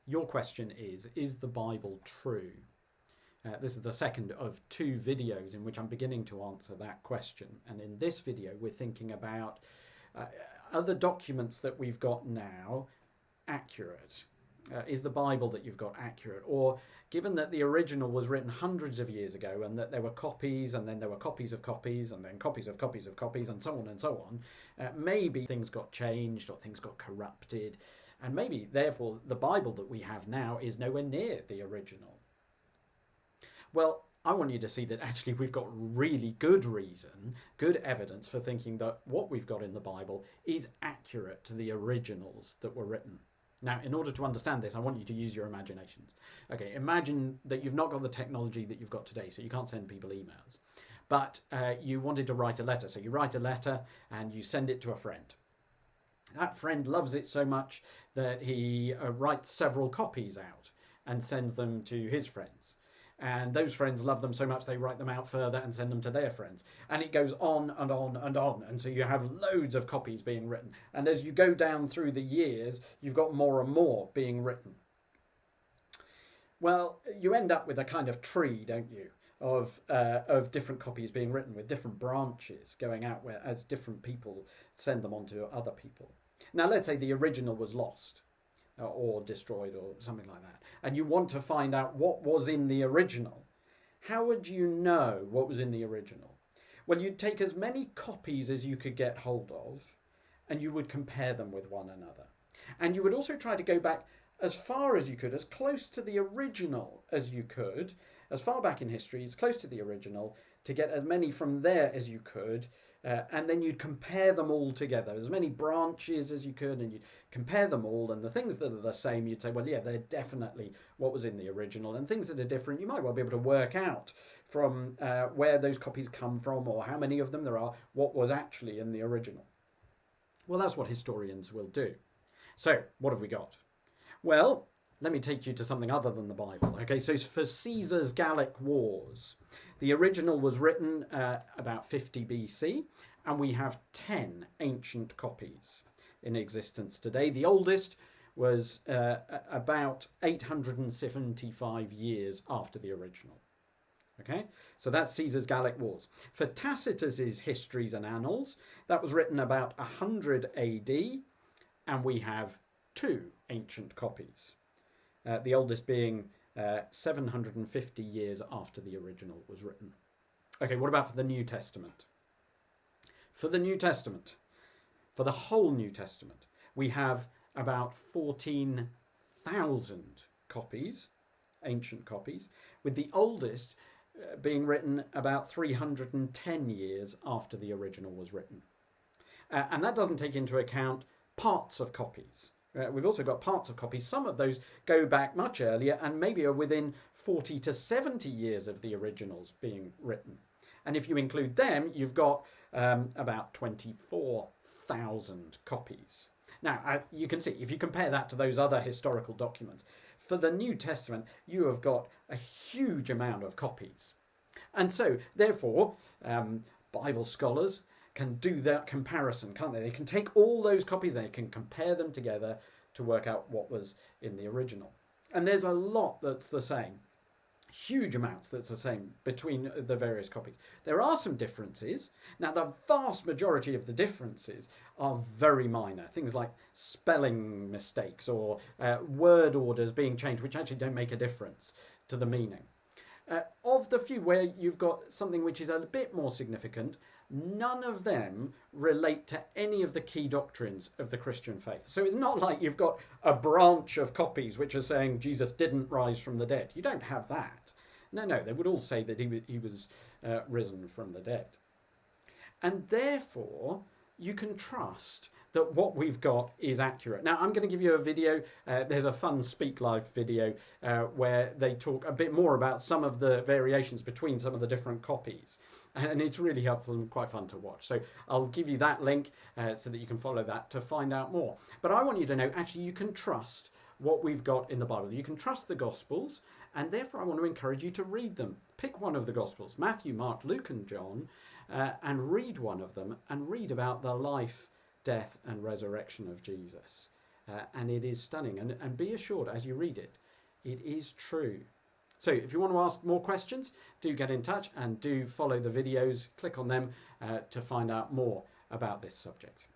Your question is the Bible true? This is the second of two videos in which I'm beginning to answer that question. And in this video, we're thinking about are the documents that we've got now accurate? Is the Bible that you've got accurate? Or given that the original was written hundreds of years ago and that there were copies and then there were copies of copies and then copies of copies of copies and so on, maybe things got changed or things got corrupted. And maybe, therefore, the Bible that we have now is nowhere near the original. Well, I want you to see that actually we've got really good reason, good evidence for thinking that what we've got in the Bible is accurate to the originals that were written. Now, in order to understand this, I want you to use your imaginations. Okay, imagine that you've not got the technology that you've got today, so you can't send people emails. But you wanted to write a letter, so you write a letter and you send it to a friend. That friend loves it so much that he writes several copies out and sends them to his friends. And those friends love them so much they write them out further and send them to their friends. And it goes on and on and on. And so you have loads of copies being written. And as you go down through the years, you've got more and more being written. Well, you end up with a kind of tree, don't you, of different copies being written with different branches going out where as different people send them on to other people. Now, let's say the original was lost or destroyed or something like that, and you want to find out what was in the original. How would you know what was in the original? Well, you'd take as many copies as you could get hold of, and you would compare them with one another. And you would also try to go back as far as you could, as close to the original as you could, as far back in history, as close to the original, to get as many from there as you could, and then you'd compare them all together, as many branches as you could, and you'd compare them all, and the things that are the same, you'd say, well, yeah, they're definitely what was in the original, and things that are different, you might well be able to work out from where those copies come from, or how many of them there are, what was actually in the original. Well, that's what historians will do. So, what have we got? Well, let me take you to something other than the Bible. Okay, so for Caesar's Gallic Wars, the original was written about 50 BC, and we have 10 ancient copies in existence today. The oldest was about 875 years after the original. Okay, so that's Caesar's Gallic Wars. For Tacitus's Histories and Annals, that was written about 100 AD, and we have 2 ancient copies. The oldest being 750 years after the original was written. Okay, what about for the New Testament? For the New Testament, for the whole New Testament, we have about 14,000 copies, ancient copies, with the oldest being written about 310 years after the original was written. And that doesn't take into account parts of copies. We've also got parts of copies. Some of those go back much earlier and maybe are within 40 to 70 years of the originals being written. And if you include them, you've got about 24,000 copies. Now, you can see, if you compare that to those other historical documents, for the New Testament, you have got a huge amount of copies. And so, therefore, Bible scholars can do that comparison, can't they? They can take all those copies, they can compare them together to work out what was in the original. And there's a lot that's the same, huge amounts that's the same between the various copies. There are some differences. Now, the vast majority of the differences are very minor, things like spelling mistakes or word orders being changed, which actually don't make a difference to the meaning. Of the few where you've got something which is a bit more significant, none of them relate to any of the key doctrines of the Christian faith. So it's not like you've got a branch of copies which are saying Jesus didn't rise from the dead. You don't have that. No, they would all say that he was risen from the dead. And therefore, you can trust that what we've got is accurate. Now, I'm going to give you a video. There's a fun Speak Live video where they talk a bit more about some of the variations between some of the different copies. And it's really helpful and quite fun to watch. So I'll give you that link so that you can follow that to find out more. But I want you to know, actually, you can trust what we've got in the Bible. You can trust the Gospels, and therefore I want to encourage you to read them. Pick one of the Gospels, Matthew, Mark, Luke and John, and read one of them and read about the life, death and resurrection of Jesus. and it is stunning. And be assured, as you read it, it is true. So if you want to ask more questions, do get in touch and do follow the videos. Click on them to find out more about this subject.